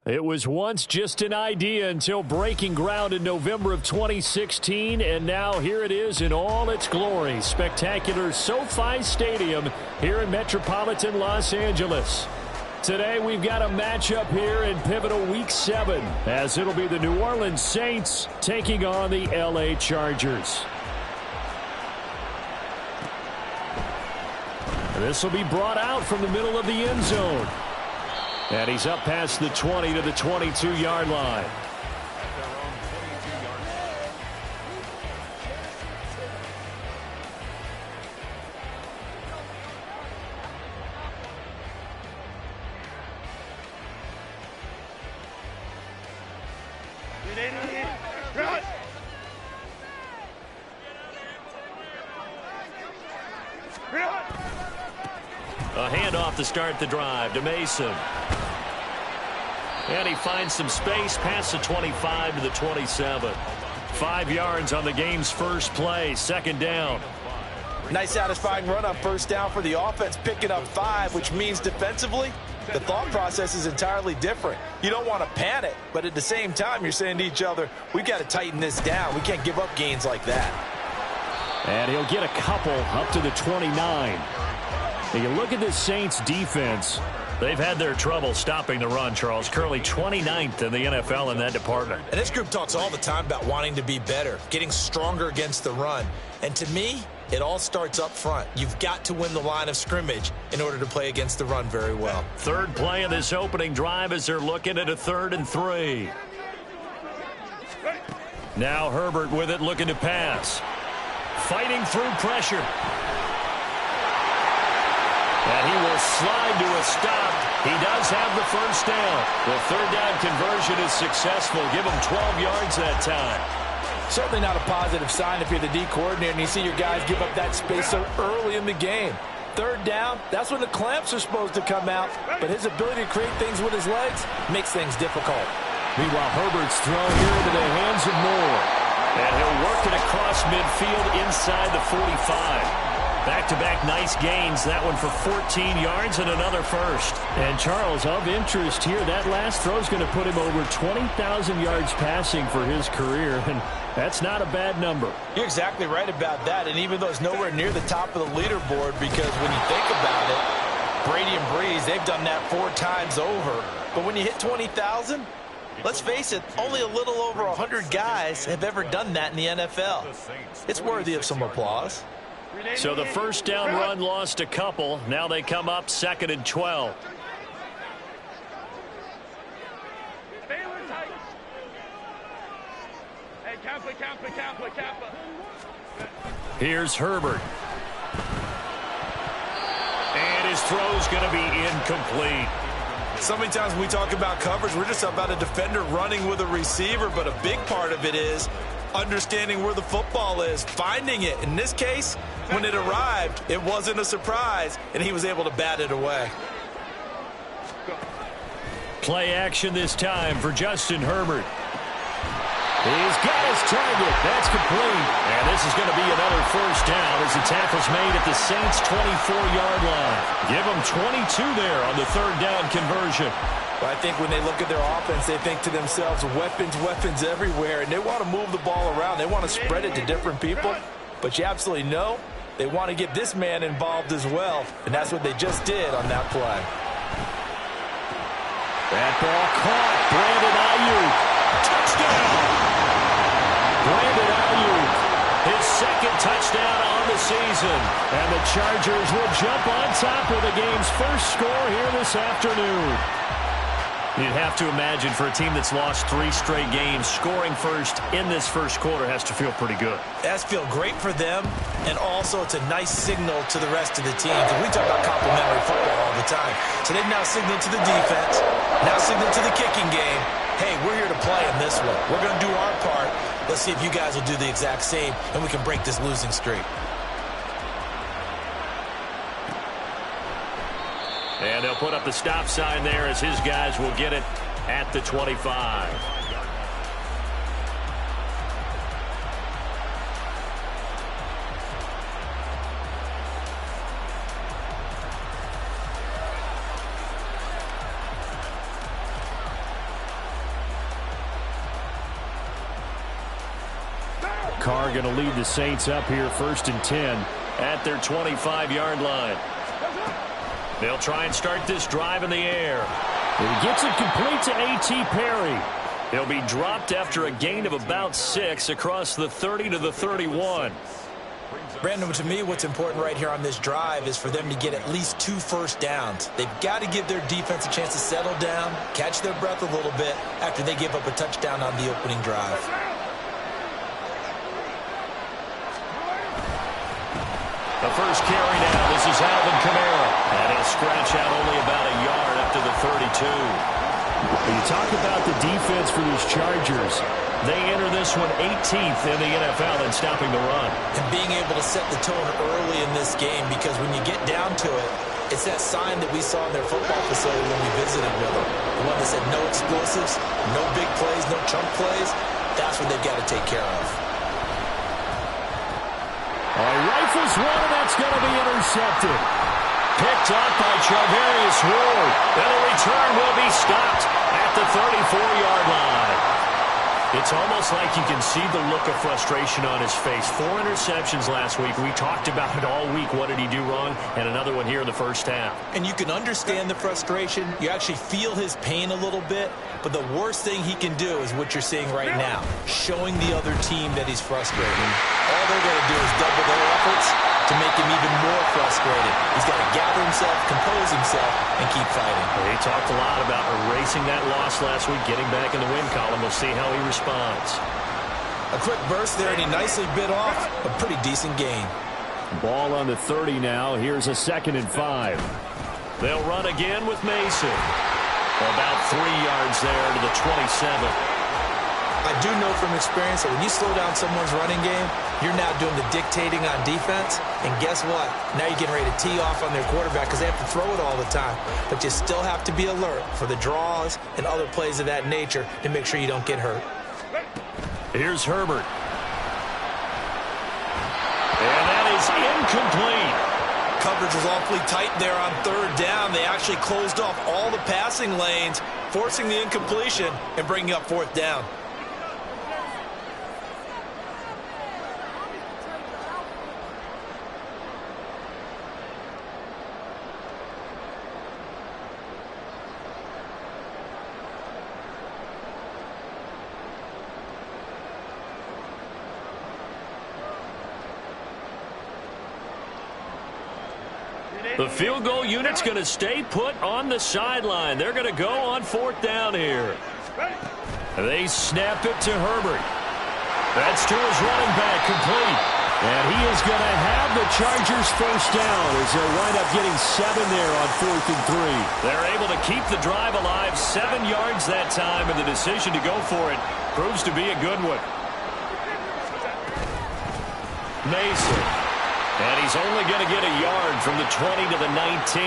It was once just an idea until breaking ground in November of 2016, and now here it is in all its glory. Spectacular SoFi Stadium here in metropolitan Los Angeles. Today we've got a matchup here in pivotal Week 7, as it'll be the New Orleans Saints taking on the LA Chargers. This will be brought out from the middle of the end zone. And he's up past the 20 to the 22-yard line. A handoff to start the drive to Mason. And he finds some space past the 25 to the 27. 5 yards on the game's first play, second down. Nice satisfying run on first down for the offense, picking up 5, which means defensively, the thought process is entirely different. You don't want to panic, but at the same time, you're saying to each other, we've got to tighten this down. We can't give up gains like that. And he'll get a couple up to the 29. Now you look at this Saints defense. They've had their trouble stopping the run, Charles. Currently 29th in the NFL in that department. And this group talks all the time about wanting to be better, getting stronger against the run. And to me, it all starts up front. You've got to win the line of scrimmage in order to play against the run very well. Third play of this opening drive as they're looking at a 3rd and 3. Now Herbert with it, looking to pass. Fighting through pressure. And he will slide to a stop. He does have the first down. The 3rd down conversion is successful. Give him 12 yards that time. Certainly not a positive sign if you're the D coordinator and you see your guys give up that space so early in the game. 3rd down, that's when the clamps are supposed to come out. But his ability to create things with his legs makes things difficult. Meanwhile, Herbert's thrown here into the hands of Moore. And he'll work it across midfield inside the 45. Back-to-back nice gains. That one for 14 yards and another first. And Charles, of interest here, that last throw is going to put him over 20,000 yards passing for his career. And that's not a bad number. You're exactly right about that. And even though it's nowhere near the top of the leaderboard, because when you think about it, Brady and Breeze, they've done that 4 times over. But when you hit 20,000, let's face it, only a little over 100 guys have ever done that in the NFL. It's worthy of some applause. So the first down run lost a couple. Now they come up 2nd and 12. Here's Herbert. And his throw's going to be incomplete. So many times when we talk about coverage, we're just about a defender running with a receiver, but a big part of it is understanding where the football is, finding it. In this case, when it arrived, it wasn't a surprise, and he was able to bat it away. Play action this time for Justin Herbert. He's got his target. That's complete. And this is going to be another first down as the tackle's made at the Saints' 24-yard line. Give them 22 there on the 3rd down conversion. Well, I think when they look at their offense, they think to themselves, weapons, weapons everywhere, and they want to move the ball around. They want to spread it to different people, but you absolutely know they want to get this man involved as well, and that's what they just did on that play. That ball caught. Brandon Ayuk. Touchdown! Brandon Ayuk, his 2nd touchdown on the season. And the Chargers will jump on top of the game's first score here this afternoon. You'd have to imagine for a team that's lost 3 straight games, scoring first in this first quarter has to feel pretty good. That's feel great for them, and also it's a nice signal to the rest of the team. We talk about complimentary football all the time. So they've now signaled to the defense, now signaled to the kicking game, hey, we're here to play in this one. We're going to do our part. Let's see if you guys will do the exact same, and we can break this losing streak. And they'll put up the stop sign there as his guys will get it at the 25. Carr going to lead the Saints up here 1st and 10 at their 25-yard line. They'll try and start this drive in the air. He gets it complete to A.T. Perry. He'll be dropped after a gain of about 6 across the 30 to the 31. Brandon, to me, what's important right here on this drive is for them to get at least 2 first downs. They've got to give their defense a chance to settle down, catch their breath a little bit after they give up a touchdown on the opening drive. The first carry now. This is Alvin Kamara. And he'll scratch out only about a yard up to the 32. When you talk about the defense for these Chargers, they enter this one 18th in the NFL in stopping the run. And being able to set the tone early in this game, because when you get down to it, it's that sign that we saw in their football facility when we visited with them. The one that said no explosives, no big plays, no chunk plays. That's what they've got to take care of. Rifles one, and that's going to be intercepted. Picked up by Charvarius Ward. And the return will be stopped at the 34-yard line. It's almost like you can see the look of frustration on his face. 4 interceptions last week. We talked about it all week. What did he do wrong? And another one here in the first half. And you can understand the frustration. You actually feel his pain a little bit. But the worst thing he can do is what you're seeing right now, showing the other team that he's frustrated. All they're going to do is double their efforts to make him even more frustrated. He's got to gather himself, compose himself, and keep fighting. He talked a lot about erasing that loss last week, getting back in the win column. We'll see how he responds. A quick burst there, and he nicely bit off a pretty decent gain. Ball on the 30 now. Here's a 2nd and 5. They'll run again with Mason. About 3 yards there to the 27. I do know from experience that when you slow down someone's running game, you're now doing the dictating on defense. And guess what? Now you're getting ready to tee off on their quarterback because they have to throw it all the time. But you still have to be alert for the draws and other plays of that nature to make sure you don't get hurt. Here's Herbert. And that is incomplete. Coverage was awfully tight there on 3rd down. They actually closed off all the passing lanes, forcing the incompletion and bringing up 4th down. The field goal unit's going to stay put on the sideline. They're going to go on 4th down here. They snap it to Herbert. That's to his running back, complete. And he is going to have the Chargers first down as they'll wind up getting 7 there on 4th and 3. They're able to keep the drive alive, 7 yards that time, and the decision to go for it proves to be a good one. Mason. And he's only going to get a yard from the 20 to the 19.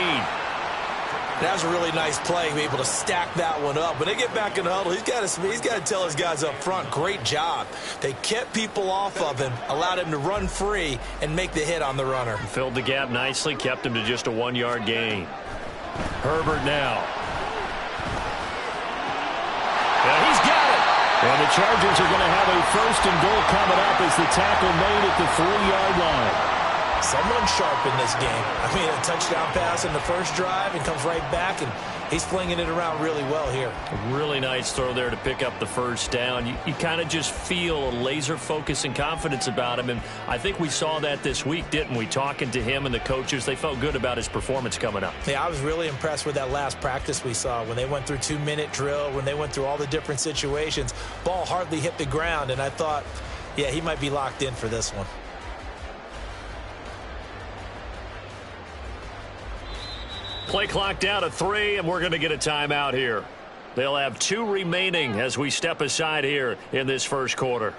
That was a really nice play, be able to stack that one up. When they get back in the huddle, he's got to tell his guys up front, great job. They kept people off of him, allowed him to run free, and make the hit on the runner. Filled the gap nicely, kept him to just a 1-yard gain. Herbert now. And he's got it. And the Chargers are going to have a 1st and goal coming up as the tackle made at the 3-yard line. Someone sharp in this game. I mean, a touchdown pass in the first drive and comes right back, and he's flinging it around really well here. A really nice throw there to pick up the first down. You kind of just feel a laser focus and confidence about him, and I think we saw that this week, didn't we? Talking to him and the coaches, they felt good about his performance coming up. Yeah, I was really impressed with that last practice we saw when they went through 2-minute drill, when they went through all the different situations. Ball hardly hit the ground, and I thought, yeah, he might be locked in for this one. Play clock down to 3, and we're going to get a timeout here. They'll have 2 remaining as we step aside here in this first quarter.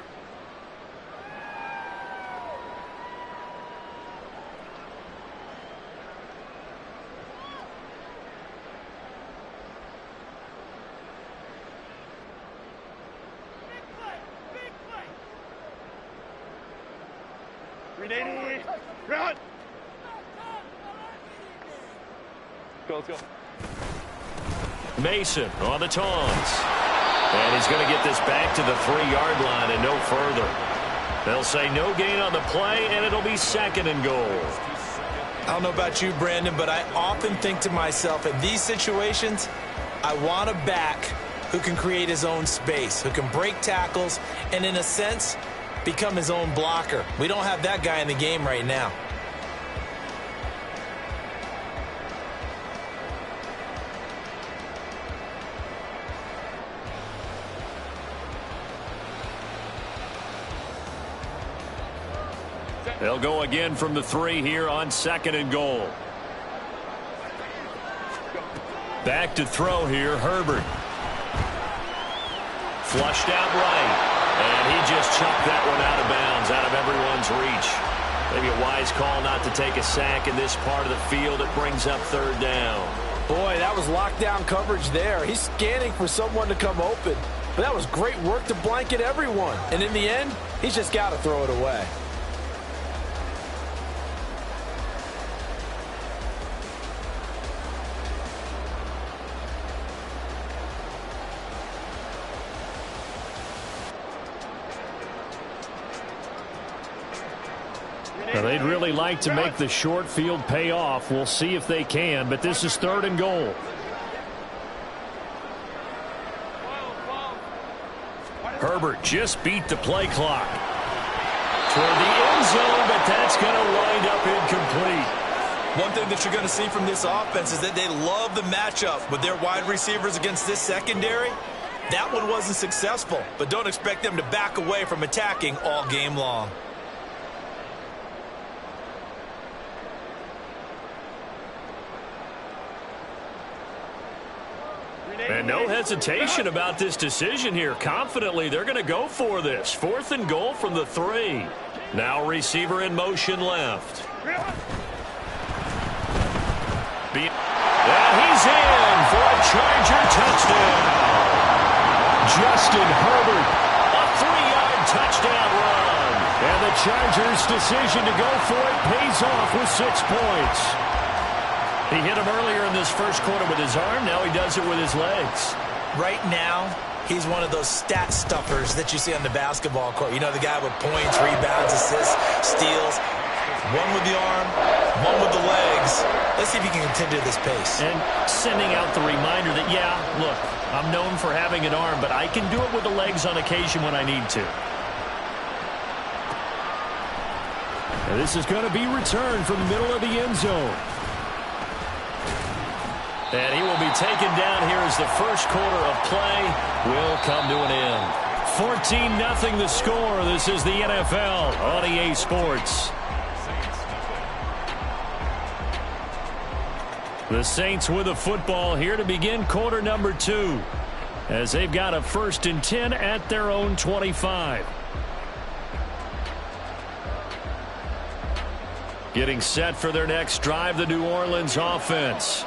Run! Let's go. Mason on the taunts. And he's going to get this back to the 3-yard line and no further. They'll say no gain on the play, and it'll be second and goal. I don't know about you, Brandon, but I often think to myself, in these situations, I want a back who can create his own space, who can break tackles, and in a sense, become his own blocker. We don't have that guy in the game right now. They'll go again from the 3 here on second and goal. Back to throw here, Herbert. Flushed out right. And he just chucked that one out of bounds, out of everyone's reach. Maybe a wise call not to take a sack in this part of the field. It brings up third down. Boy, that was lockdown coverage there. He's scanning for someone to come open. But that was great work to blanket everyone. And in the end, he's just got to throw it away. Now, they'd really like to make the short field pay off. We'll see if they can, but this is third and goal. Herbert just beat the play clock. Toward the end zone, but that's going to wind up incomplete. One thing that you're going to see from this offense is that they love the matchup with their wide receivers against this secondary. That one wasn't successful, but don't expect them to back away from attacking all game long. And no hesitation about this decision here. Confidently, they're going to go for this. Fourth and goal from the 3. Now receiver in motion left. And he's in for a Charger touchdown. Justin Herbert, a 3-yard touchdown run. And the Chargers' decision to go for it pays off with 6 points. He hit him earlier in this first quarter with his arm. Now he does it with his legs. Right now, he's one of those stat stuffers that you see on the basketball court. You know, the guy with points, rebounds, assists, steals. One with the arm, one with the legs. Let's see if he can continue this pace. And sending out the reminder that, yeah, look, I'm known for having an arm, but I can do it with the legs on occasion when I need to. And this is going to be returned from the middle of the end zone. And he will be taken down here as the first quarter of play will come to an end. 14-0 the score. This is the NFL on EA Sports. The Saints with the football here to begin quarter number 2. As they've got a 1st and 10 at their own 25. Getting set for their next drive, the New Orleans offense.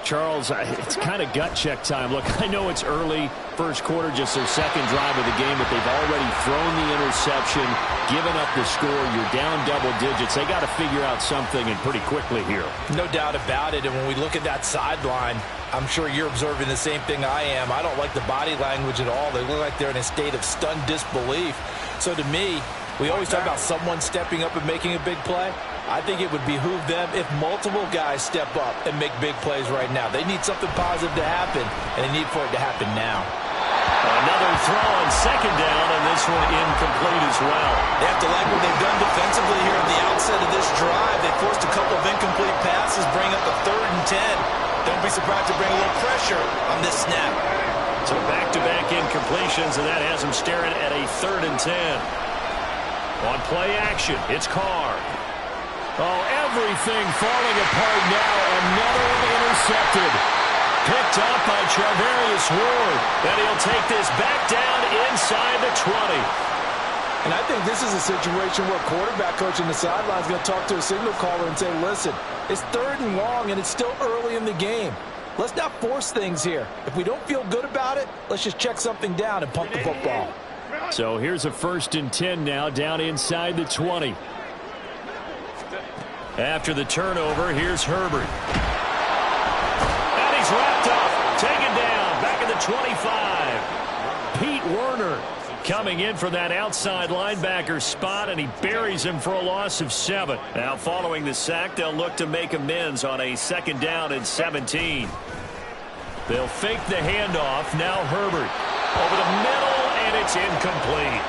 Charles, it's kind of gut check time. Look, I know it's early, first quarter, just their second drive of the game, but they've already thrown the interception, given up the score. You're down double digits. They got to figure out something, and pretty quickly here. No doubt about it, and when we look at that sideline, I'm sure you're observing the same thing I am. I don't like the body language at all. They look like they're in a state of stunned disbelief. So to me, we always talk about someone stepping up and making a big play. I think it would behoove them if multiple guys step up and make big plays right now. They need something positive to happen, and they need for it to happen now. Another throw on second down, and this one incomplete as well. They have to like what they've done defensively here at the outset of this drive. They forced a couple of incomplete passes, bring up a 3rd and 10. Don't be surprised to bring a little pressure on this snap. So back-to-back incompletions, and that has them staring at a 3rd and 10. On play action, it's Carr. Oh, everything falling apart now. Another one intercepted. Picked up by Charvarius Ward. And he'll take this back down inside the 20. And I think this is a situation where quarterback coach in the sideline is going to talk to a signal caller and say, listen, it's 3rd and long and it's still early in the game. Let's not force things here. If we don't feel good about it, let's just check something down and pump the football. So here's a 1st and 10 now down inside the 20. After the turnover, here's Herbert. And he's wrapped up, taken down, back at the 25. Pete Werner coming in for that outside linebacker spot, and he buries him for a loss of 7. Now, following the sack, they'll look to make amends on a 2nd down and 17. They'll fake the handoff. Now Herbert over the middle, and it's incomplete.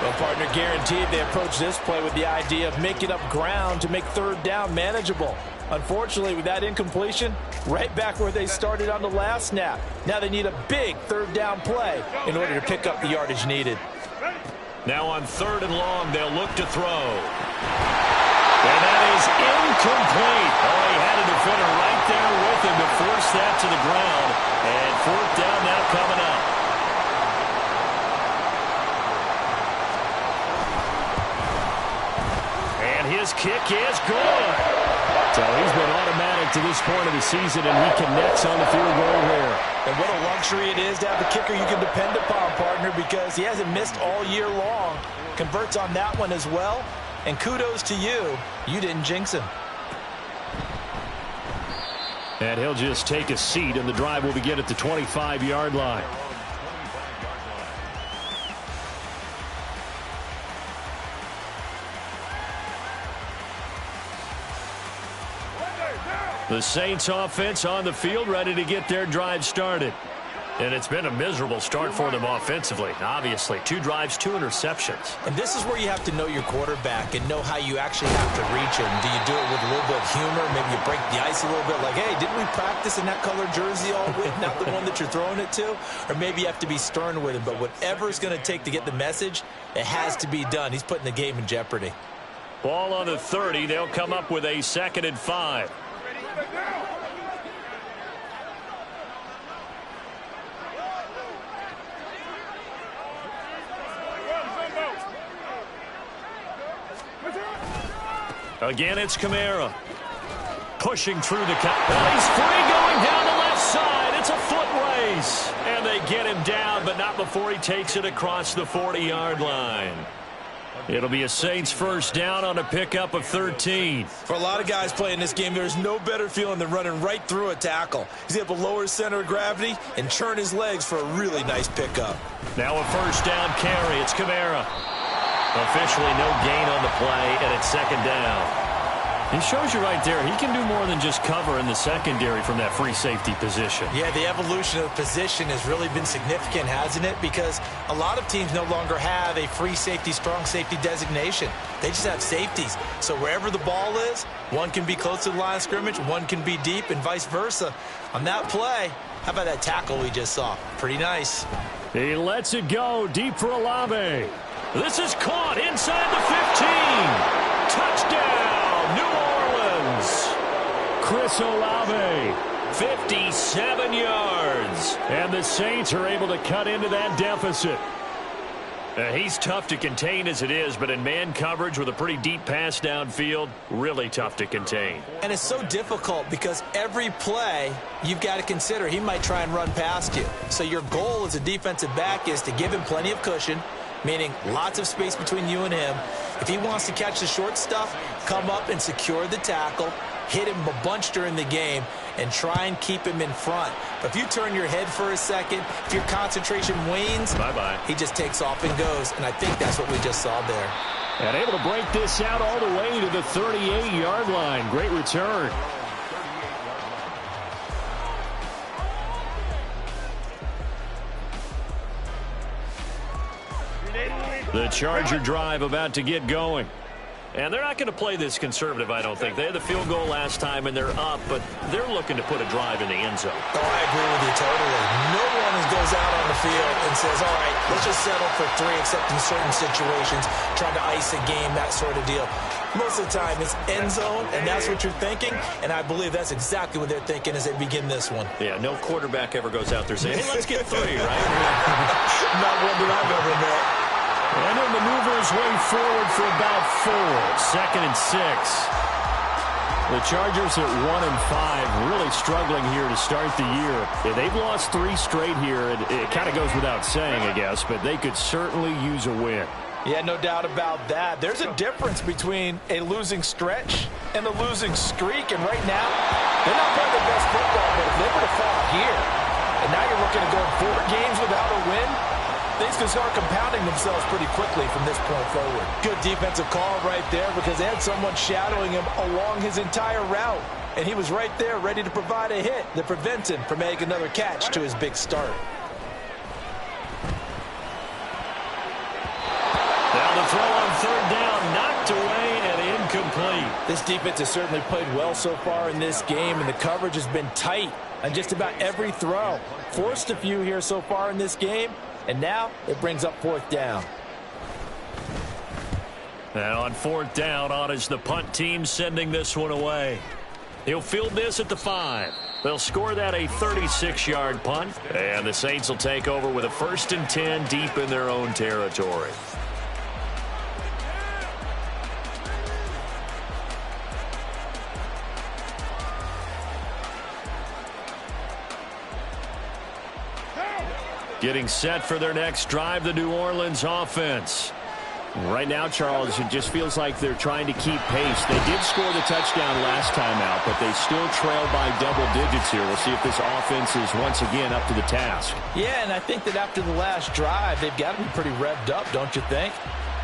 Well, partner, guaranteed they approach this play with the idea of making up ground to make 3rd down manageable. Unfortunately, with that incompletion, right back where they started on the last snap. Now they need a big 3rd down play in order to pick up the yardage needed. Now on 3rd and long, they'll look to throw. And that is incomplete. Oh, he had a defender right there with him to force that to the ground. And 4th down now coming up. And his kick is good. So he's been automatic to this point of the season, and he connects on the field goal here. And what a luxury it is to have a kicker you can depend upon, partner, because he hasn't missed all year long. Converts on that one as well. And kudos to you. You didn't jinx him. And he'll just take a seat, and the drive will begin at the 25-yard line. The Saints offense on the field, ready to get their drive started. And it's been a miserable start for them offensively. Obviously, 2 drives, 2 interceptions. And this is where you have to know your quarterback and know how you actually have to reach him. Do you do it with a little bit of humor? Maybe you break the ice a little bit like, hey, didn't we practice in that color jersey all week? Not the one that you're throwing it to? Or maybe you have to be stern with him. But whatever it's going to take to get the message, it has to be done. He's putting the game in jeopardy. Ball on the 30. They'll come up with a 2nd and 5. Again, it's Kamara. Pushing through the cut. Well, he's free going down the left side. It's a foot race. And they get him down, but not before he takes it across the 40-yard line. It'll be a Saints 1st down on a pickup of 13. For a lot of guys playing this game, there's no better feeling than running right through a tackle. He's able to lower his center of gravity and churn his legs for a really nice pickup. Now a 1st down carry. It's Kamara. Officially no gain on the play, and it's 2nd down. He shows you right there, he can do more than just cover in the secondary from that free safety position. Yeah, the evolution of position has really been significant, hasn't it? Because a lot of teams no longer have a free safety, strong safety designation. They just have safeties. So wherever the ball is, one can be close to the line of scrimmage, one can be deep, and vice versa. On that play, how about that tackle we just saw? Pretty nice. He lets it go deep for Olave. This is caught inside the 15. Touchdown, New Orleans. Chris Olave, 57 yards. And the Saints are able to cut into that deficit. He's tough to contain as it is, but in man coverage with a pretty deep pass downfield, really tough to contain. And it's so difficult because every play you've got to consider he might try and run past you. So your goal as a defensive back is to give him plenty of cushion, meaning lots of space between you and him. If he wants to catch the short stuff, come up and secure the tackle, hit him a bunch during the game, and try and keep him in front. But if you turn your head for a second, if your concentration wanes, bye-bye. He just takes off and goes. And I think that's what we just saw there. And able to break this out all the way to the 38-yard line. Great return. The Charger drive about to get going. And they're not going to play this conservative, I don't think. They had the field goal last time, and they're up, but they're looking to put a drive in the end zone. Oh, I agree with you totally. No one goes out on the field and says, all right, let's just settle for 3, except in certain situations, trying to ice a game, that sort of deal. Most of the time, it's end zone, and that's what you're thinking, and I believe that's exactly what they're thinking as they begin this one. Yeah, no quarterback ever goes out there saying, hey, let's get 3, right? Not one that I've ever met. And he'll maneuver his way forward for about 4. 2nd and 6. The Chargers at 1-5, really struggling here to start the year. Yeah, they've lost 3 straight here. It kind of goes without saying, I guess, but they could certainly use a win. Yeah, no doubt about that. There's a difference between a losing stretch and a losing streak, and right now, they're not playing their best football, but if they were to fall here, and now you're looking at going 4 games without a win, things can start compounding themselves pretty quickly from this point forward. Good defensive call right there because they had someone shadowing him along his entire route. And he was right there ready to provide a hit that prevents him from making another catch to his big start. Now the throw on third down, knocked away and incomplete. This defense has certainly played well so far in this game, and the coverage has been tight on just about every throw. Forced a few here so far in this game, and now it brings up fourth down. And on fourth down, on is the punt team sending this one away. He'll field this at the 5. They'll score that a 36-yard punt, and the Saints will take over with a 1st and 10 deep in their own territory. Getting set for their next drive, the New Orleans offense. Right now, Charles, it just feels like they're trying to keep pace. They did score the touchdown last time out, but they still trail by double digits here. We'll see if this offense is once again up to the task. Yeah, and I think that after the last drive, they've got to be pretty revved up, don't you think?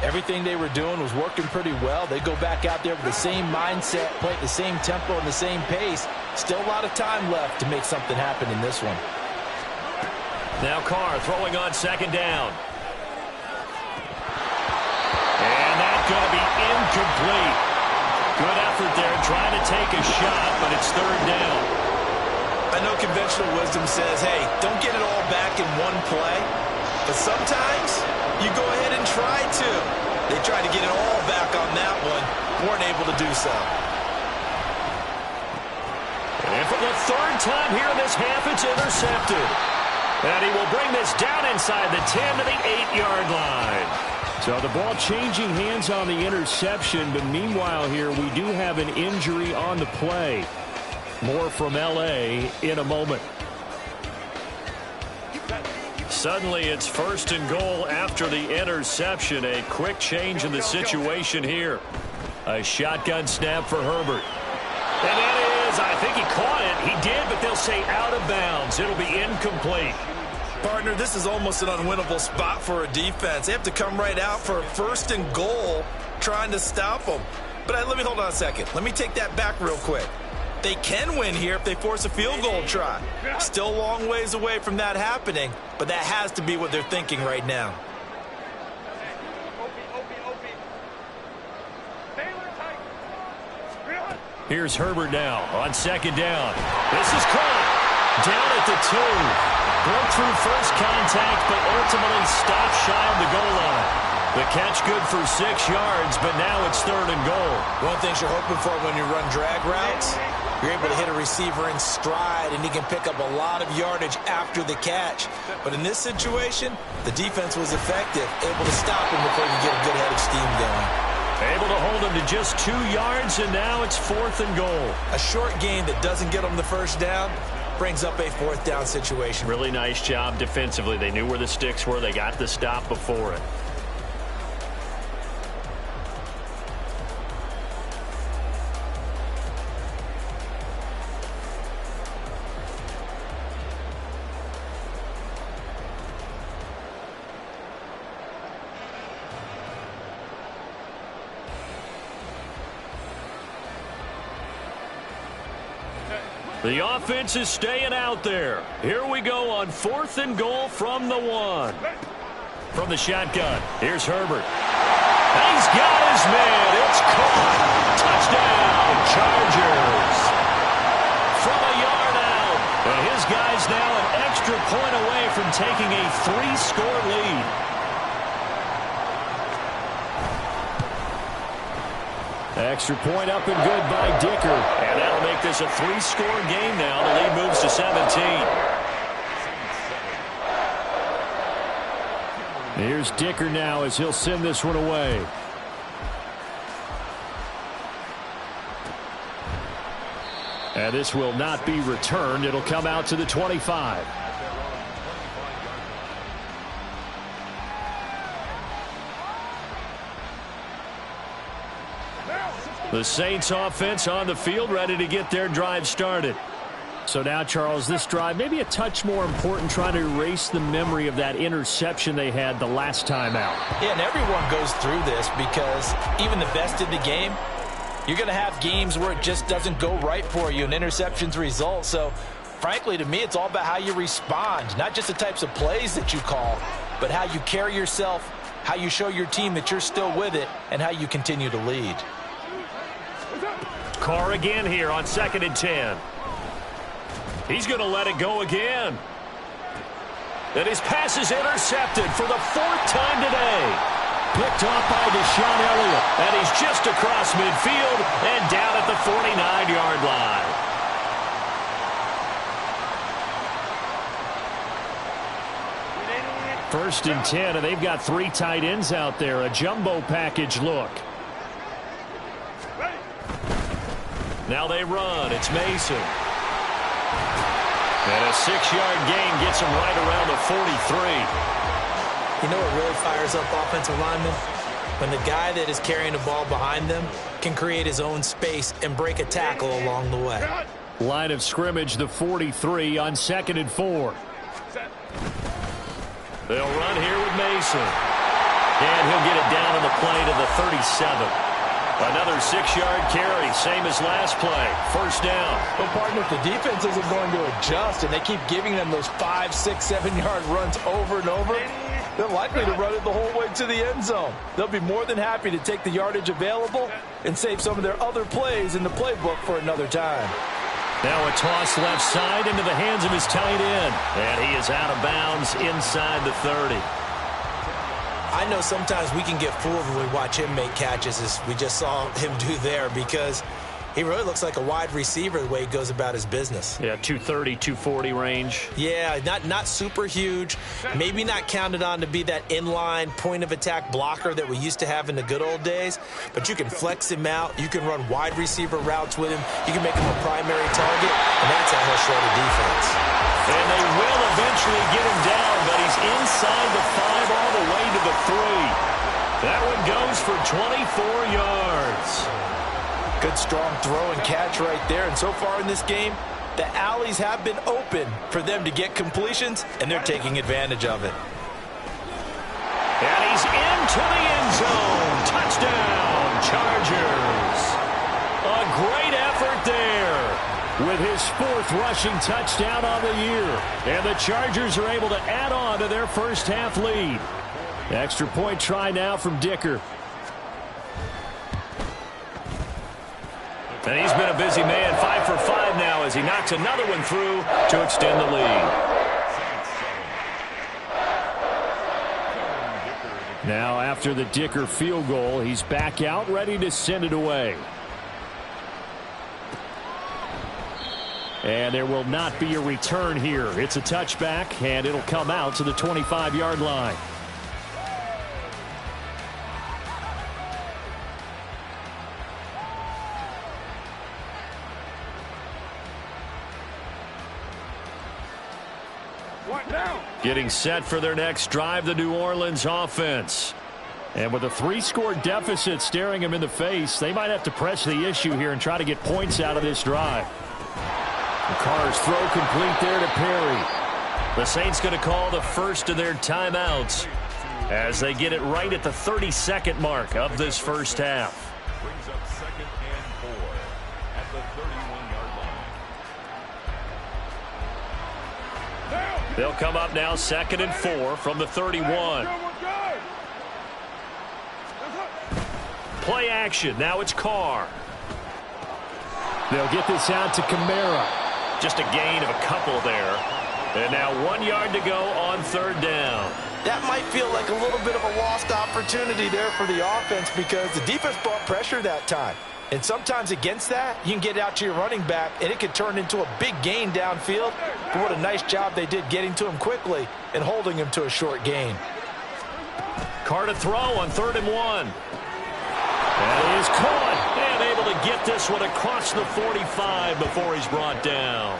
Everything they were doing was working pretty well. They go back out there with the same mindset, play at the same tempo and the same pace. Still a lot of time left to make something happen in this one. Now Carr throwing on second down. And that's going to be incomplete. Good effort there trying to take a shot, but it's third down. I know conventional wisdom says, hey, don't get it all back in one play. But sometimes you go ahead and try to. They tried to get it all back on that one. Weren't able to do so. And for the third time here in this half, it's intercepted. And he will bring this down inside the 10 to the 8-yard line. So the ball changing hands on the interception, but meanwhile here we do have an injury on the play. More from L.A. in a moment. Suddenly it's 1st and goal after the interception. A quick change in the situation here. A shotgun snap for Herbert. And that is, I think he caught it. He did, but they'll say out of bounds. It'll be incomplete. Partner, this is almost an unwinnable spot for a defense. They have to come right out for a 1st and goal trying to stop them. But let me hold on a second. Let me take that back real quick. They can win here if they force a field goal try. Still a long ways away from that happening, but that has to be what they're thinking right now. Here's Herbert now on second down. This is caught. Down at the 2. Broke through first contact, but ultimately stopped shy of the goal line. The catch good for 6 yards, but now it's 3rd and goal. One of the things you're hoping for when you run drag routes, you're able to hit a receiver in stride, and he can pick up a lot of yardage after the catch. But in this situation, the defense was effective, able to stop him before you get a good head of steam going. Able to hold him to just 2 yards, and now it's 4th and goal. A short gain that doesn't get them the first down brings up a 4th down situation. Really nice job defensively. They knew where the sticks were. They got the stop before it. The offense is staying out there. Here we go on 4th and goal from the 1. From the shotgun, here's Herbert. And he's got his man. It's caught. Touchdown, Chargers. From a yard out. And his guy's now an extra point away from taking a 3-score lead. Extra point up and good by Dicker. And that'll make this a 3-score game now. The lead moves to 17. Here's Dicker now as he'll send this one away. And this will not be returned. It'll come out to the 25. The Saints offense on the field, ready to get their drive started. So now, Charles, this drive maybe a touch more important, trying to erase the memory of that interception they had the last time out. Yeah, and everyone goes through this because even the best in the game, you're going to have games where it just doesn't go right for you and interceptions result. So, frankly, to me, it's all about how you respond, not just the types of plays that you call, but how you carry yourself, how you show your team that you're still with it, and how you continue to lead. Carr again here on 2nd and 10. He's going to let it go again. And his pass is intercepted for the 4th time today. Picked off by Deshaun Elliott. And he's just across midfield and down at the 49-yard line. First and 10, and they've got 3 tight ends out there. A jumbo package look. Now they run. It's Mason. And a 6-yard gain gets him right around the 43. You know what really fires up offensive linemen? When the guy that is carrying the ball behind them can create his own space and break a tackle along the way. Line of scrimmage, the 43 on 2nd and 4. They'll run here with Mason. And he'll get it down on the play to the 37. Another 6-yard carry, same as last play. First down. Well, partner, if the defense isn't going to adjust and they keep giving them those 5, 6, 7-yard runs over and over, they're likely to run it the whole way to the end zone. They'll be more than happy to take the yardage available and save some of their other plays in the playbook for another time. Now a toss left side into the hands of his tight end. And he is out of bounds inside the 30. I know sometimes we can get fooled when we watch him make catches, as we just saw him do there, because he really looks like a wide receiver the way he goes about his business. Yeah, 230, 240 range. Yeah, not super huge. Maybe not counted on to be that inline point-of-attack blocker that we used to have in the good old days. But you can flex him out. You can run wide receiver routes with him. You can make him a primary target, and that's how he'll show the defense. And they will eventually get him down, but he's inside the 5 all the way to the 3. That one goes for 24 yards. Good strong throw and catch right there. And so far in this game, the alleys have been open for them to get completions, and they're taking advantage of it. And he's into the end zone. Touchdown, Chargers. A great effort there with his 4th rushing touchdown on the year. And the Chargers are able to add on to their first half lead. Extra point try now from Dicker. And he's been a busy man, 5 for 5 now as he knocks another one through to extend the lead. Now after the Dicker field goal, he's back out ready to send it away. And there will not be a return here. It's a touchback, and it'll come out to the 25-yard line. Getting set for their next drive, the New Orleans offense. And with a 3-score deficit staring them in the face, they might have to press the issue here and try to get points out of this drive. The Carr's throw complete there to Perry. The Saints going to call the first of their timeouts as they get it right at the 32nd mark of this first half. Brings up 2nd and 4 at the 31-yard line. They'll come up now 2nd and 4 from the 31. Play action. Now it's Carr. They'll get this out to Kamara. Just a gain of a couple there. And now 1 yard to go on 3rd down. That might feel like a little bit of a lost opportunity there for the offense because the defense brought pressure that time. And sometimes against that, you can get out to your running back, and it could turn into a big gain downfield. But what a nice job they did getting to him quickly and holding him to a short gain. Carr to throw on 3rd and 1. And he is caught and able to get this one across the 45 before he's brought down.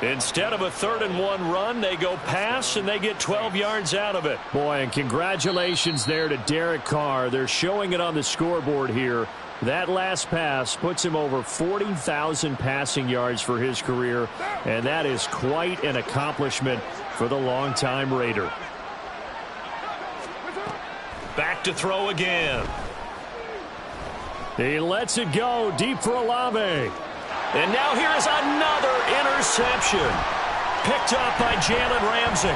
Instead of a 3rd and 1 run, they go pass, and they get 12 yards out of it. Boy, and congratulations there to Derek Carr. They're showing it on the scoreboard here. That last pass puts him over 40,000 passing yards for his career, and that is quite an accomplishment for the longtime Raider. Back to throw again. He lets it go deep for Olave. And now here is another interception. Picked up by Jalen Ramsey.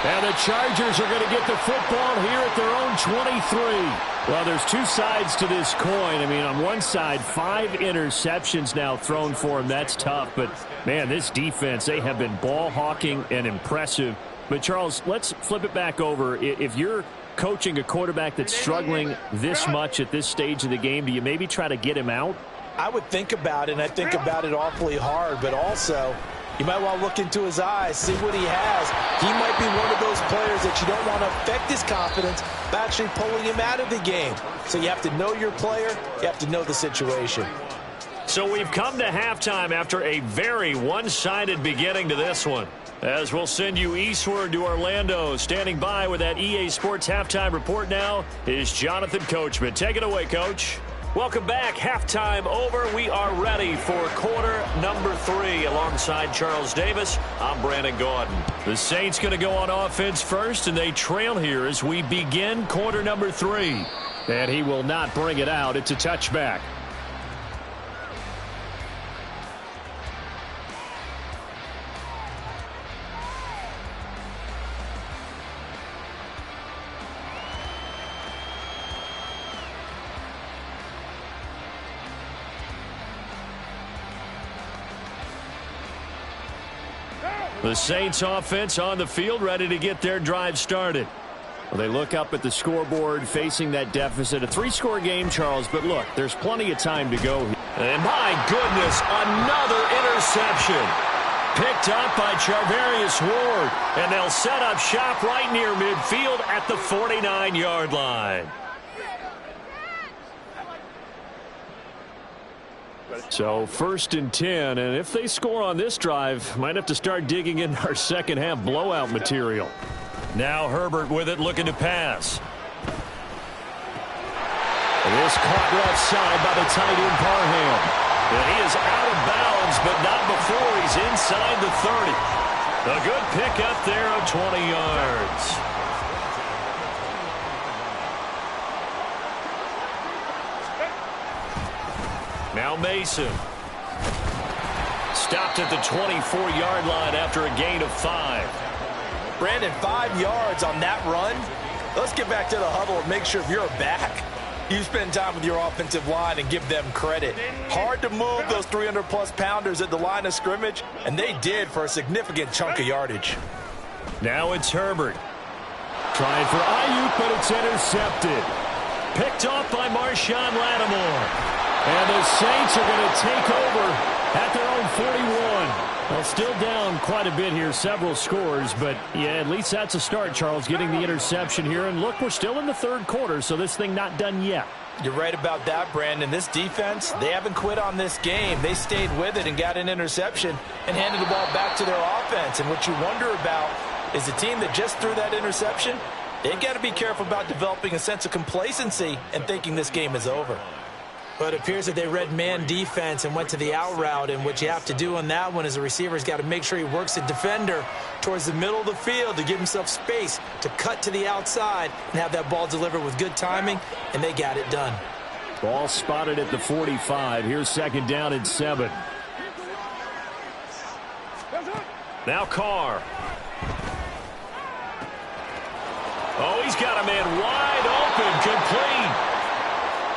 And the Chargers are going to get the football here at their own 23. Well, there's two sides to this coin. I mean, on one side, 5 interceptions now thrown for him. That's tough. But, man, this defense, they have been ball hawking and impressive. But, Charles, let's flip it back over. If you're coaching a quarterback that's struggling this much at this stage of the game, do you maybe try to get him out? I would think about it, and I think about it awfully hard. But also, you might want to look into his eyes, see what he has. He might be one of those players that you don't want to affect his confidence by actually pulling him out of the game. So you have to know your player. You have to know the situation. So we've come to halftime after a very one-sided beginning to this one. As we'll send you eastward to Orlando. Standing by with that EA Sports halftime report now is Jonathan Coachman. Take it away, Coach. Welcome back. Halftime over. We are ready for quarter number 3. Alongside Charles Davis, I'm Brandon Gaudin. The Saints going to go on offense first, and they trail here as we begin quarter number 3. And he will not bring it out. It's a touchback. The Saints offense on the field, ready to get their drive started. Well, they look up at the scoreboard, facing that deficit. A 3-score game, Charles, but look, there's plenty of time to go here. And my goodness, another interception. Picked up by Charvarius Ward. And they'll set up shop right near midfield at the 49-yard line. So 1st and 10, and if they score on this drive, might have to start digging in our second half blowout material. Now Herbert with it, looking to pass. This caught left side by the tight end Parham. And he is out of bounds, but not before he's inside the 30. A good pickup there of 20 yards. Now Mason. Stopped at the 24-yard line after a gain of 5. Brandon, 5 yards on that run. Let's get back to the huddle and make sure if you're back, you spend time with your offensive line and give them credit. Hard to move those 300-plus pounders at the line of scrimmage, and they did for a significant chunk of yardage. Now it's Herbert. Trying for Ayuk, but it's intercepted. Picked off by Marshawn Lattimore. And the Saints are going to take over at their own 41. Well, still down quite a bit here, several scores, but yeah, at least that's a start, Charles, getting the interception here. And look, we're still in the 3rd quarter, so this thing not done yet. You're right about that, Brandon. This defense, they haven't quit on this game. They stayed with it and got an interception and handed the ball back to their offense. And what you wonder about is the team that just threw that interception, they've got to be careful about developing a sense of complacency and thinking this game is over. But it appears that they read man defense and went to the out route, and what you have to do on that one is the receiver's got to make sure he works the defender towards the middle of the field to give himself space to cut to the outside and have that ball delivered with good timing, and they got it done. Ball spotted at the 45. Here's 2nd down and 7. Now Carr. Oh, he's got a man wide open, complete.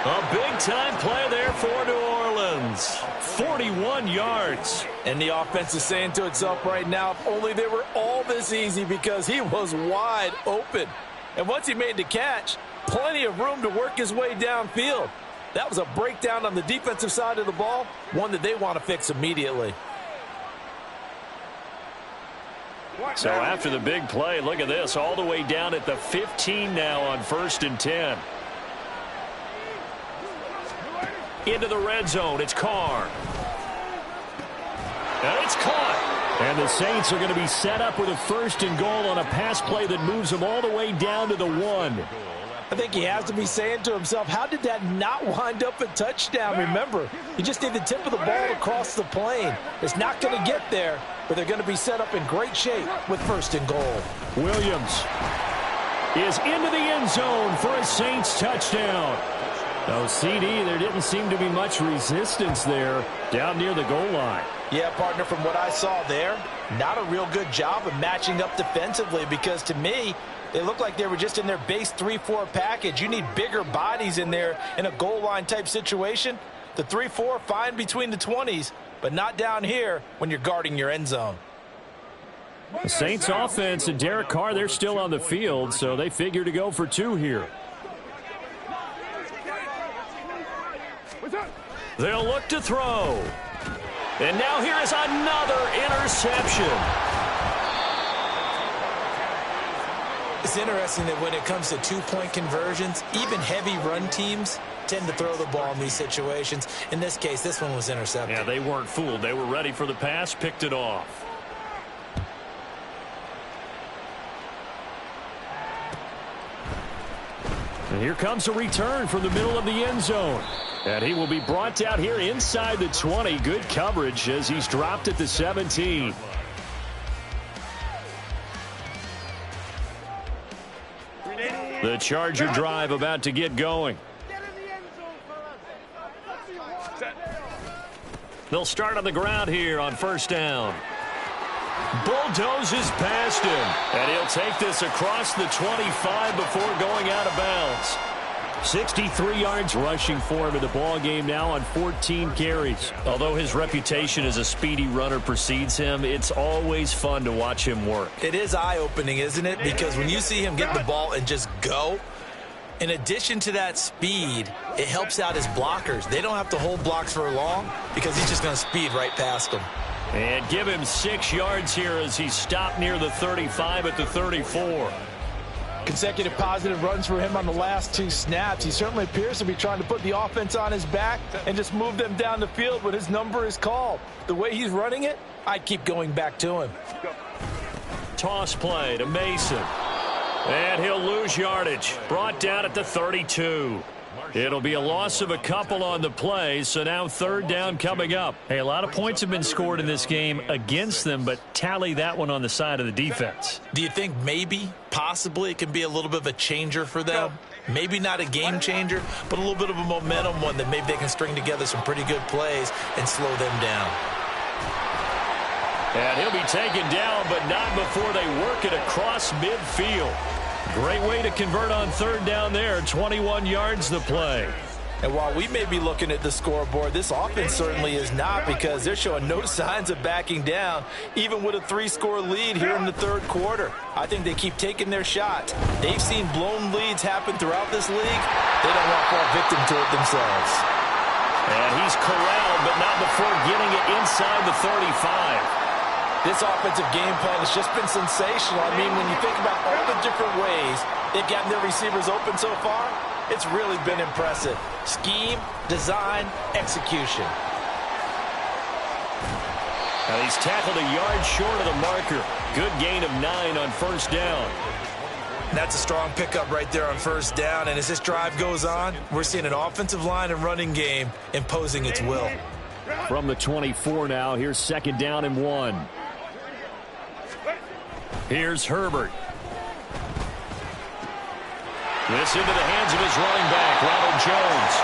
A big-time play there for New Orleans. 41 yards. And the offense is saying to itself right now, if only they were all this easy, because he was wide open. And once he made the catch, plenty of room to work his way downfield. That was a breakdown on the defensive side of the ball, one that they want to fix immediately. So after the big play, look at this, all the way down at the 15 now on 1st and 10. Into the red zone. It's Carr. And it's caught. And the Saints are going to be set up with a 1st and goal on a pass play that moves them all the way down to the 1. I think he has to be saying to himself, how did that not wind up a touchdown? Remember, you just need the tip of the ball across the plane. It's not going to get there, but they're going to be set up in great shape with 1st and goal. Williams is into the end zone for a Saints touchdown. No, CD, there didn't seem to be much resistance there down near the goal line. Yeah, partner, from what I saw there, not a real good job of matching up defensively because to me, they looked like they were just in their base 3-4 package. You need bigger bodies in there in a goal line type situation. The 3-4, fine between the 20s, but not down here when you're guarding your end zone. The Saints offense and Derek Carr, they're still on the field, so they figure to go for 2 here. They'll look to throw. And now here is another interception. It's interesting that when it comes to 2-point conversions, even heavy run teams tend to throw the ball in these situations. In this case, this one was intercepted. Yeah, they weren't fooled. They were ready for the pass, picked it off. And here comes a return from the middle of the end zone. And he will be brought down here inside the 20. Good coverage as he's dropped at the 17. The Charger drive about to get going. They'll start on the ground here on 1st down. Bulldozes past him. And he'll take this across the 25 before going out of bounds. 63 yards rushing for him in the ball game now on 14 carries. Although his reputation as a speedy runner precedes him, it's always fun to watch him work. It is eye-opening, isn't it? Because when you see him get the ball and just go, in addition to that speed, it helps out his blockers. They don't have to hold blocks for long because he's just going to speed right past them. And give him 6 yards here as he stopped near the 35 at the 34. Consecutive positive runs for him on the last 2 snaps. He certainly appears to be trying to put the offense on his back and just move them down the field when his number is called. The way he's running it, I'd keep going back to him. Toss play to Mason. And he'll lose yardage. Brought down at the 32. It'll be a loss of a couple on the play, so now 3rd down coming up. Hey, a lot of points have been scored in this game against them, but tally that one on the side of the defense. Do you think maybe, possibly, it can be a little bit of a changer for them? Maybe not a game changer, but a little bit of a momentum one that maybe they can string together some pretty good plays and slow them down. And he'll be taken down, but not before they work it across midfield. Great way to convert on 3rd down there. 21 yards the play. And while we may be looking at the scoreboard, this offense certainly is not because they're showing no signs of backing down, even with a 3-score lead here in the 3rd quarter. I think they keep taking their shots. They've seen blown leads happen throughout this league. They don't want to fall victim to it themselves. And he's corralled, but not before getting it inside the 35. This offensive game plan has just been sensational. I mean, when you think about all the different ways they've gotten their receivers open so far, it's really been impressive. Scheme, design, execution. Now he's tackled a yard short of the marker. Good gain of 9 on 1st down. That's a strong pickup right there on 1st down. And as this drive goes on, we're seeing an offensive line and running game imposing its will. From the 24 now, here's 2nd down and 1. Here's Herbert. This into the hands of his running back, Ronald Jones.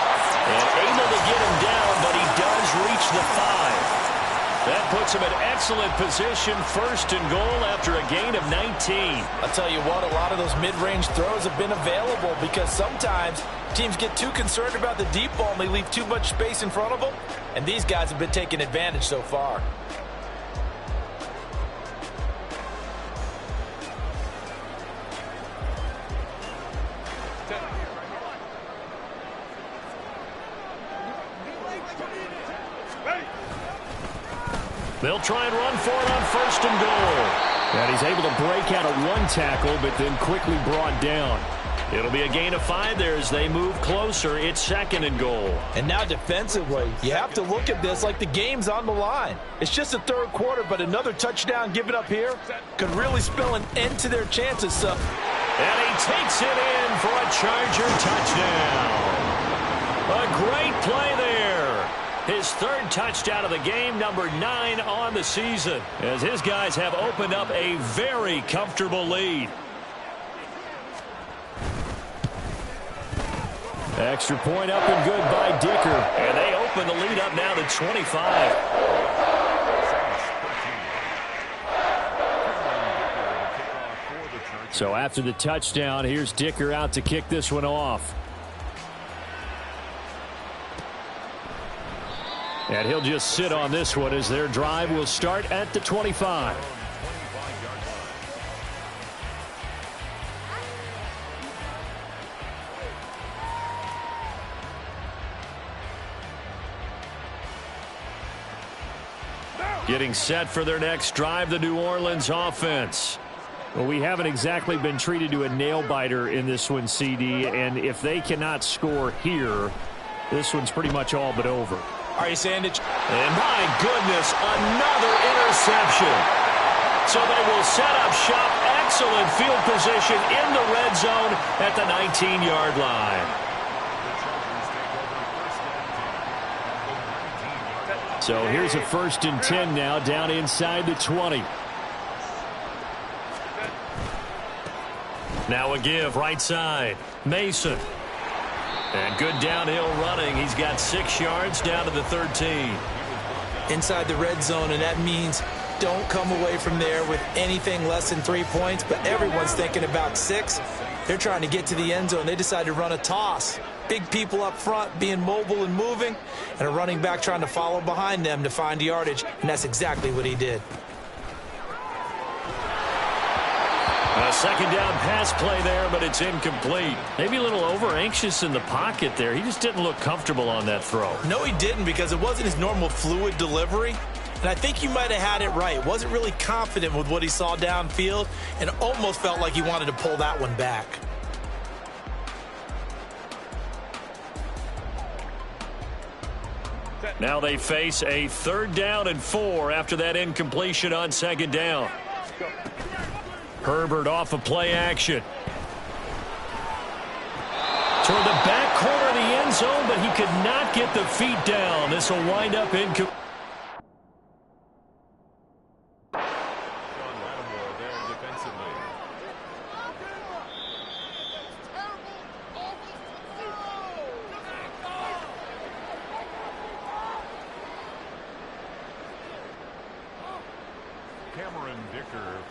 And able to get him down, but he does reach the 5. That puts him in excellent position, 1st and goal after a gain of 19. I'll tell you what, a lot of those mid-range throws have been available because sometimes teams get too concerned about the deep ball and they leave too much space in front of them. And these guys have been taking advantage so far. They'll try and run for it on 1st and goal. And he's able to break out of 1 tackle, but then quickly brought down. It'll be a gain of 5 there as they move closer. It's 2nd and goal. And now defensively, you have to look at this like the game's on the line. It's just the 3rd quarter, but another touchdown given up here could really spell an end to their chances. So And he takes it in for a Charger touchdown. A great play there. His third touchdown of the game, number 9 on the season, as his guys have opened up a very comfortable lead. Extra point up and good by Dicker. And they open the lead up now to 25. So after the touchdown, here's Dicker out to kick this one off. And he'll just sit on this one as their drive will start at the 25. Getting set for their next drive, the New Orleans offense. Well, we haven't exactly been treated to a nail-biter in this one, CD, and if they cannot score here, this one's pretty much all but over. Are you saying that? And my goodness, another interception. So they will set up shop. Excellent field position in the red zone at the 19-yard line. So here's a 1st and 10 now down inside the 20. Now a give right side. Mason. And good downhill running. He's got 6 yards down to the 13. Inside the red zone, and that means don't come away from there with anything less than 3 points, but everyone's thinking about 6. They're trying to get to the end zone. They decide to run a toss. Big people up front being mobile and moving, and a running back trying to follow behind them to find yardage, and that's exactly what he did. A second down pass play there, but it's incomplete. Maybe a little over-anxious in the pocket there. He just didn't look comfortable on that throw. No, he didn't, because it wasn't his normal fluid delivery. And I think you might have had it right. Wasn't really confident with what he saw downfield and almost felt like he wanted to pull that one back. Now they face a 3rd down and 4 after that incompletion on 2nd down. Herbert off of play action. Toward the back corner of the end zone, but he could not get the feet down. This will wind up incomplete.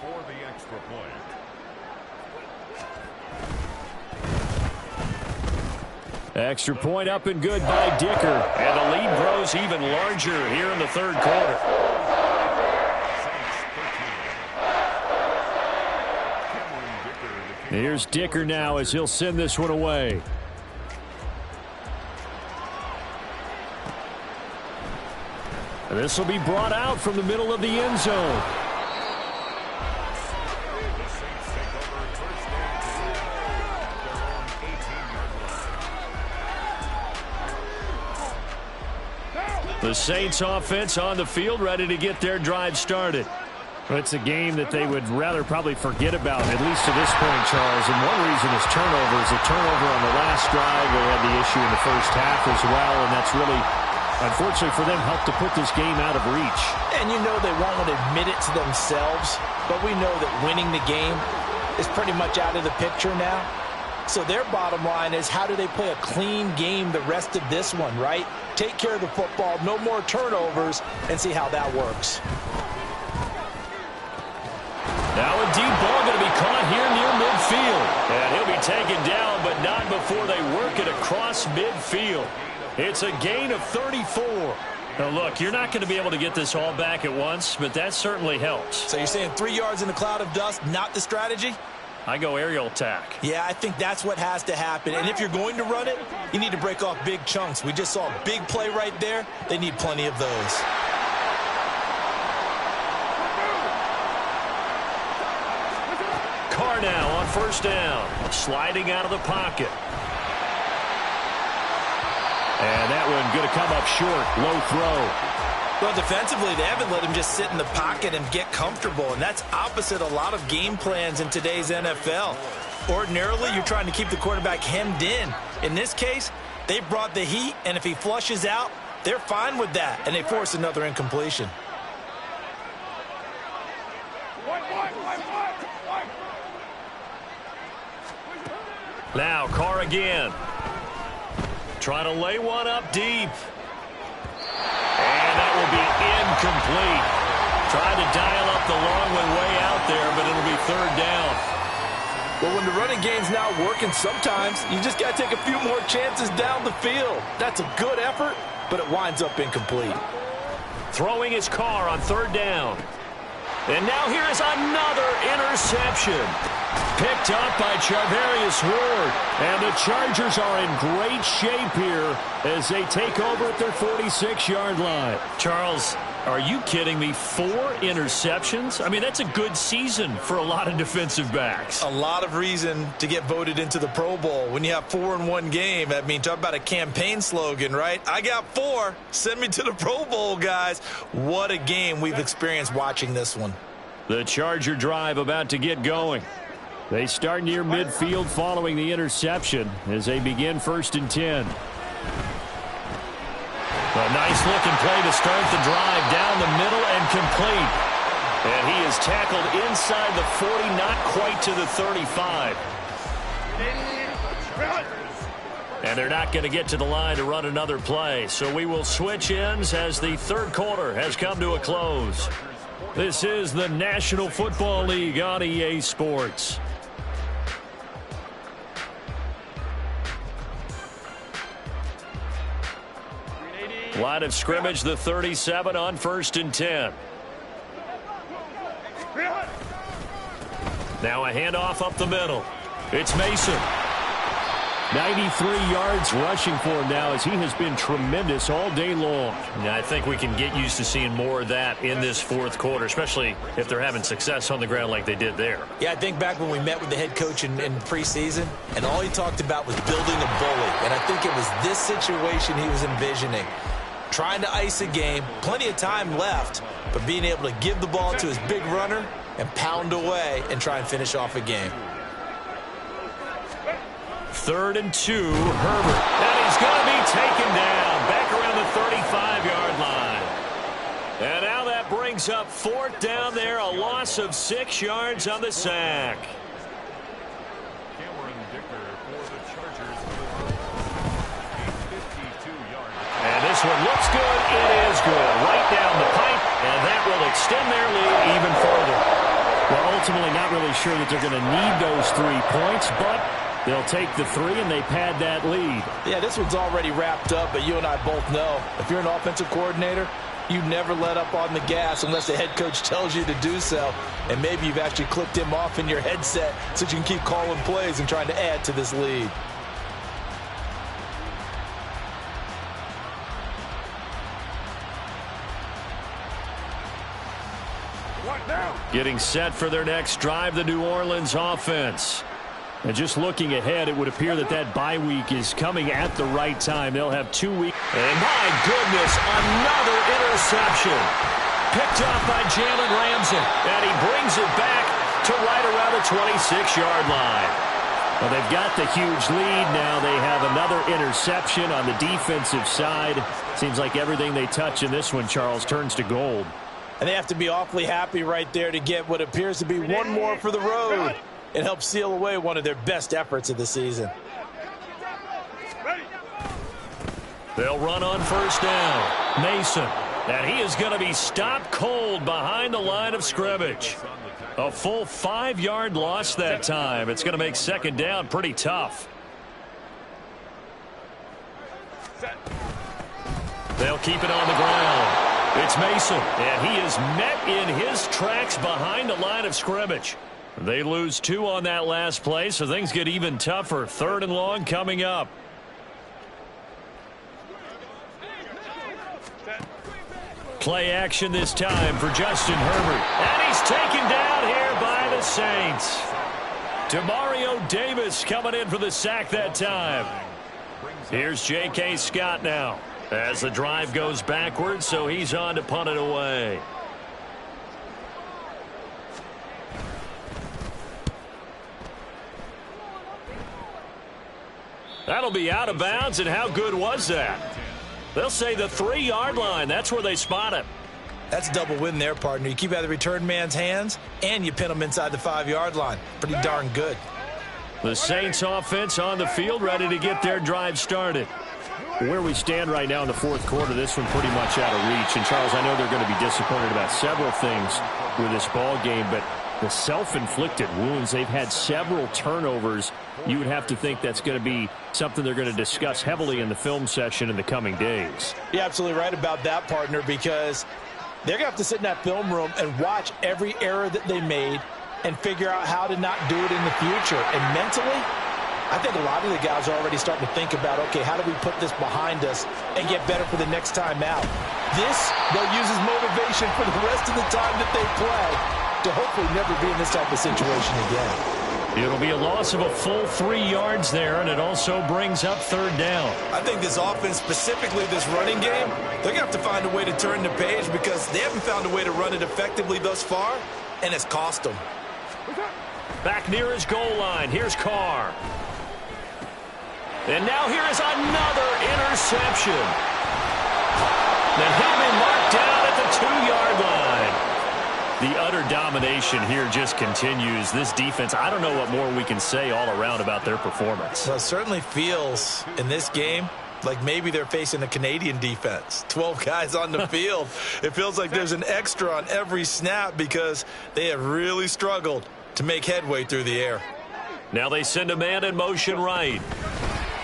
For the extra point. Extra point up and good by Dicker. And the lead grows even larger here in the 3rd quarter. Here's Dicker now as he'll send this one away. This will be brought out from the middle of the end zone. The Saints offense on the field, ready to get their drive started. It's a game that they would rather probably forget about, at least to this point, Charles. And one reason is turnovers. A turnover on the last drive. They had the issue in the first half as well, and that's really, unfortunately for them, helped to put this game out of reach. And you know they won't want to admit it to themselves, but we know that winning the game is pretty much out of the picture now. So their bottom line is, how do they play a clean game the rest of this one, right? Take care of the football, no more turnovers, and see how that works. Now a deep ball going to be caught here near midfield. And he'll be taken down, but not before they work it across midfield. It's a gain of 34. Now look, you're not going to be able to get this all back at once, but that certainly helps. So you're saying 3 yards in a cloud of dust, not the strategy? I go aerial attack. Yeah, I think that's what has to happen. And if you're going to run it, you need to break off big chunks. We just saw a big play right there. They need plenty of those. Carr now on 1st down. Sliding out of the pocket. And that one going to come up short. Low throw. Well, defensively, they haven't let him just sit in the pocket and get comfortable, and that's opposite a lot of game plans in today's NFL. Ordinarily, you're trying to keep the quarterback hemmed in. In this case, they brought the heat, and if he flushes out, they're fine with that, and they force another incompletion. Now Carr again. Trying to lay one up deep. And that will be incomplete. Tried to dial up the long one way out there, but it'll be third down. Well, when the running game's not working, sometimes you just got to take a few more chances down the field. That's a good effort, but it winds up incomplete. Throwing his Carr on third down. And now here is another interception. Picked up by Charvarius Ward. And the Chargers are in great shape here as they take over at their 46-yard line. Charles, are you kidding me? 4 interceptions? I mean, that's a good season for a lot of defensive backs. A lot of reason to get voted into the Pro Bowl. When you have 4 in one game, I mean, talk about a campaign slogan, right? I got 4. Send me to the Pro Bowl, guys. What a game we've experienced watching this one. The Charger drive about to get going. They start near midfield following the interception as they begin 1st and 10. A nice-looking play to start the drive down the middle and complete. And he is tackled inside the 40, not quite to the 35. And they're not going to get to the line to run another play. So we will switch ends as the third quarter has come to a close. This is the National Football League on EA Sports. Line of scrimmage, the 37 on 1st and 10. Now a handoff up the middle. It's Mason. 93 yards rushing for him now as he has been tremendous all day long. Yeah, I think we can get used to seeing more of that in this fourth quarter, especially if they're having success on the ground like they did there. Yeah, I think back when we met with the head coach in preseason, and all he talked about was building a bully. And I think it was this situation he was envisioning. Trying to ice a game, plenty of time left, but being able to give the ball to his big runner and pound away and try and finish off a game. 3rd and 2, Herbert. And he's going to be taken down back around the 35-yard line. And now that brings up 4th down there, a loss of 6 yards on the sack. And this one looks good. It is good. Right down the pipe, and that will extend their lead even further. Well, ultimately not really sure that they're going to need those 3 points, but they'll take the 3 and they pad that lead. Yeah, this one's already wrapped up, but you and I both know if you're an offensive coordinator, you never let up on the gas unless the head coach tells you to do so. And maybe you've actually clicked him off in your headset so you can keep calling plays and trying to add to this lead. Getting set for their next drive, the New Orleans offense. And just looking ahead, it would appear that that bye week is coming at the right time. They'll have 2 weeks. And my goodness, another interception. Picked up by Jalen Ramsey. And he brings it back to right around the 26-yard line. Well, they've got the huge lead. Now they have another interception on the defensive side. Seems like everything they touch in this one, Charles, turns to gold. And they have to be awfully happy right there to get what appears to be one more for the road. It helps seal away one of their best efforts of the season. They'll run on 1st down. Mason. And he is going to be stopped cold behind the line of scrimmage. A full 5-yard loss that time. It's going to make 2nd down pretty tough. They'll keep it on the ground. It's Mason, and he is met in his tracks behind the line of scrimmage. They lose 2 on that last play, so things get even tougher. 3rd and long coming up. Play action this time for Justin Herbert. And he's taken down here by the Saints. Demario Davis coming in for the sack that time. Here's J.K. Scott now. As the drive goes backwards, so he's on to punt it away. That'll be out of bounds, and how good was that? They'll say the 3-yard line. That's where they spot it. That's a double win there, partner. You keep out of the return man's hands, and you pin him inside the 5-yard line. Pretty darn good. The Saints offense on the field, ready to get their drive started. Where we stand right now in the fourth quarter, this one pretty much out of reach. And, Charles, I know they're going to be disappointed about several things with this ball game, but the self-inflicted wounds, they've had several turnovers. You would have to think that's going to be something they're going to discuss heavily in the film session in the coming days. You're absolutely right about that, partner, because they're going to have to sit in that film room and watch every error that they made and figure out how to not do it in the future. And mentally, I think a lot of the guys are already starting to think about, okay, how do we put this behind us and get better for the next time out? This, they'll use as motivation for the rest of the time that they play to hopefully never be in this type of situation again. It'll be a loss of a full 3 yards there, and it also brings up third down. I think this offense, specifically this running game, they're going to have to find a way to turn the page because they haven't found a way to run it effectively thus far, and it's cost them. Back near his goal line, here's Carr. And now here is another interception. Then he'll be marked down at the 2-yard line. The utter domination here just continues. This defense, I don't know what more we can say all around about their performance. Well, it certainly feels in this game like maybe they're facing a Canadian defense. 12 guys on the field. It feels like there's an extra on every snap because they have really struggled to make headway through the air. Now they send a man in motion right.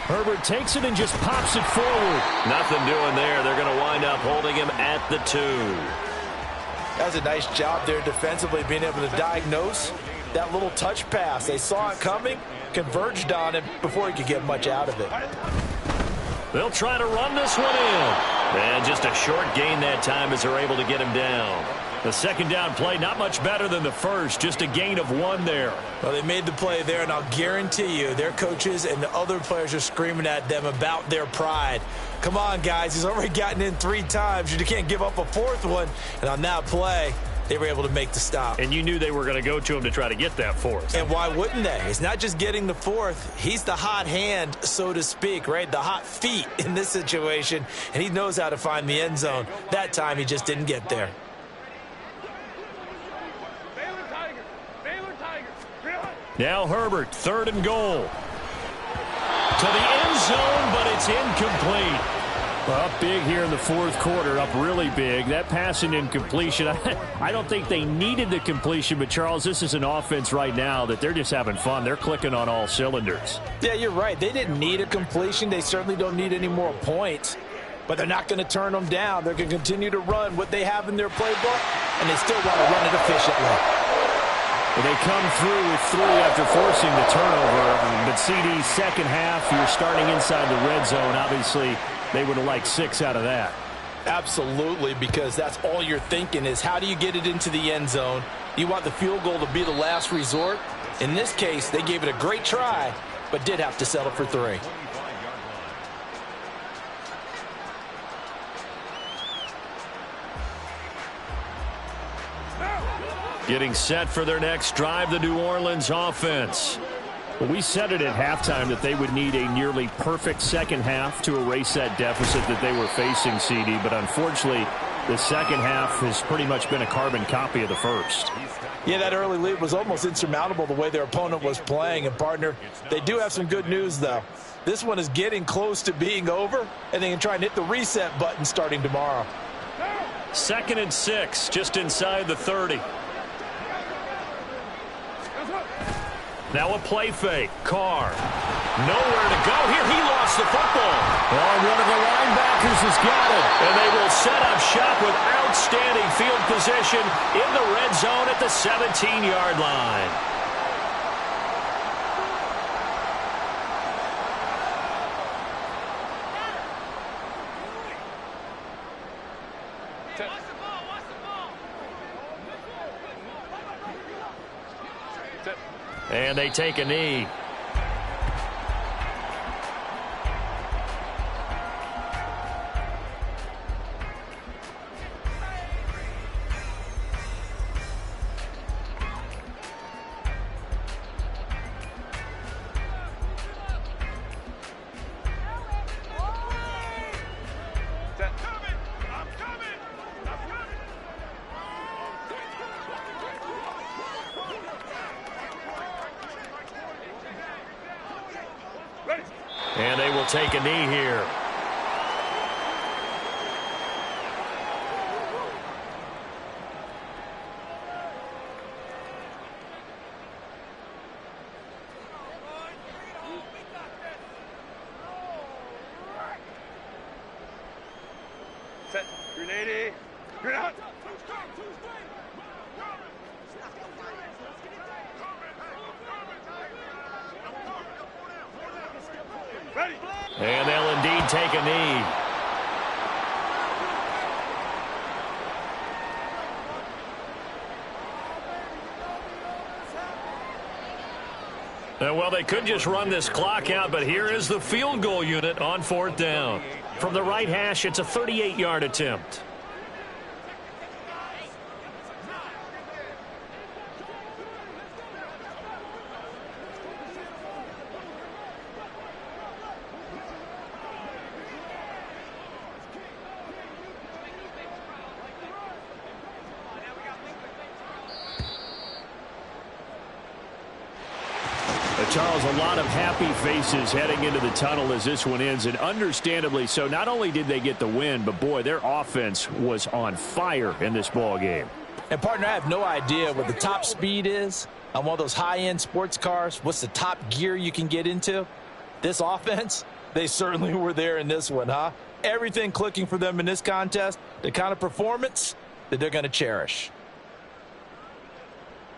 Herbert takes it and just pops it forward. Nothing doing there. They're going to wind up holding him at the 2. That was a nice job there defensively, being able to diagnose that little touch pass. They saw it coming, converged on it before he could get much out of it. They'll try to run this one in. And just a short gain that time as they're able to get him down. The second down play, not much better than the first, just a gain of 1 there. Well, they made the play there, and I'll guarantee you their coaches and the other players are screaming at them about their pride. Come on, guys. He's already gotten in 3 times. You can't give up a 4th one. And on that play, they were able to make the stop. And you knew they were going to go to him to try to get that 4th. And why wouldn't they? It's not just getting the 4th. He's the hot hand, so to speak, right? The hot feet in this situation. And he knows how to find the end zone. That time, he just didn't get there. Now Herbert, 3rd and goal. To the end zone, but it's incomplete. Well, up big here in the fourth quarter, up really big. That pass and incompletion, I don't think they needed the completion, but Charles, this is an offense right now that they're just having fun. They're clicking on all cylinders. Yeah, you're right. They didn't need a completion. They certainly don't need any more points, but they're not going to turn them down. They're going to continue to run what they have in their playbook, and they still want to run it efficiently. They come through with 3 after forcing the turnover. But CD, second half, you're starting inside the red zone. Obviously, they would have liked 6 out of that. Absolutely, because that's all you're thinking is how do you get it into the end zone? You want the field goal to be the last resort. In this case, they gave it a great try, but did have to settle for 3. Getting set for their next drive, the New Orleans offense. Well, we said it at halftime that they would need a nearly perfect second half to erase that deficit that they were facing, CD. But unfortunately, the second half has pretty much been a carbon copy of the first. Yeah, that early lead was almost insurmountable the way their opponent was playing. And, partner, they do have some good news, though. This one is getting close to being over, and they can try and hit the reset button starting tomorrow. 2nd and 6, just inside the 30. Now a play fake. Carr. Nowhere to go. Here he lost the football. Oh, one of the linebackers has got it. And they will set up shop with outstanding field position in the red zone at the 17-yard line. And they take a knee. will take a knee here. Set. Grenade. Grenade. Ready. And they'll indeed take a knee. Well, they could just run this clock out, but here is the field goal unit on 4th down. From the right hash, it's a 38-yard attempt. Charles, a lot of happy faces heading into the tunnel as this one ends, and understandably so. Not only did they get the win, but, boy, their offense was on fire in this ball game. And, partner, I have no idea what the top speed is on one of those high-end sports cars. What's the top gear you can get into? This offense, they certainly were there in this one, huh? Everything clicking for them in this contest, the kind of performance that they're going to cherish.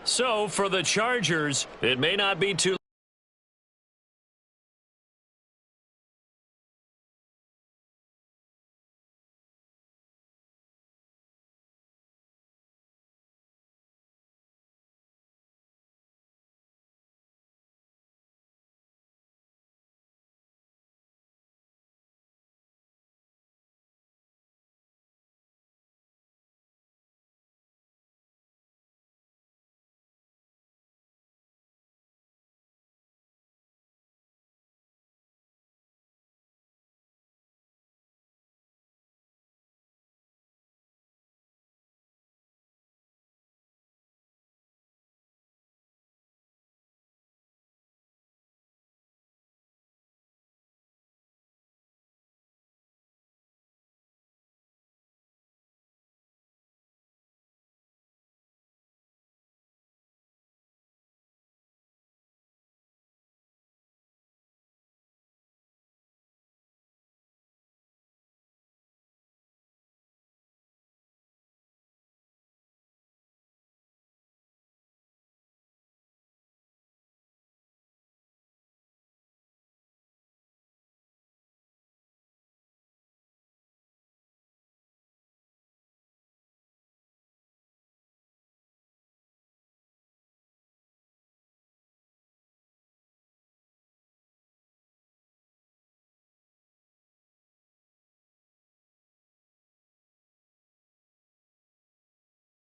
So, for the Chargers, it may not be too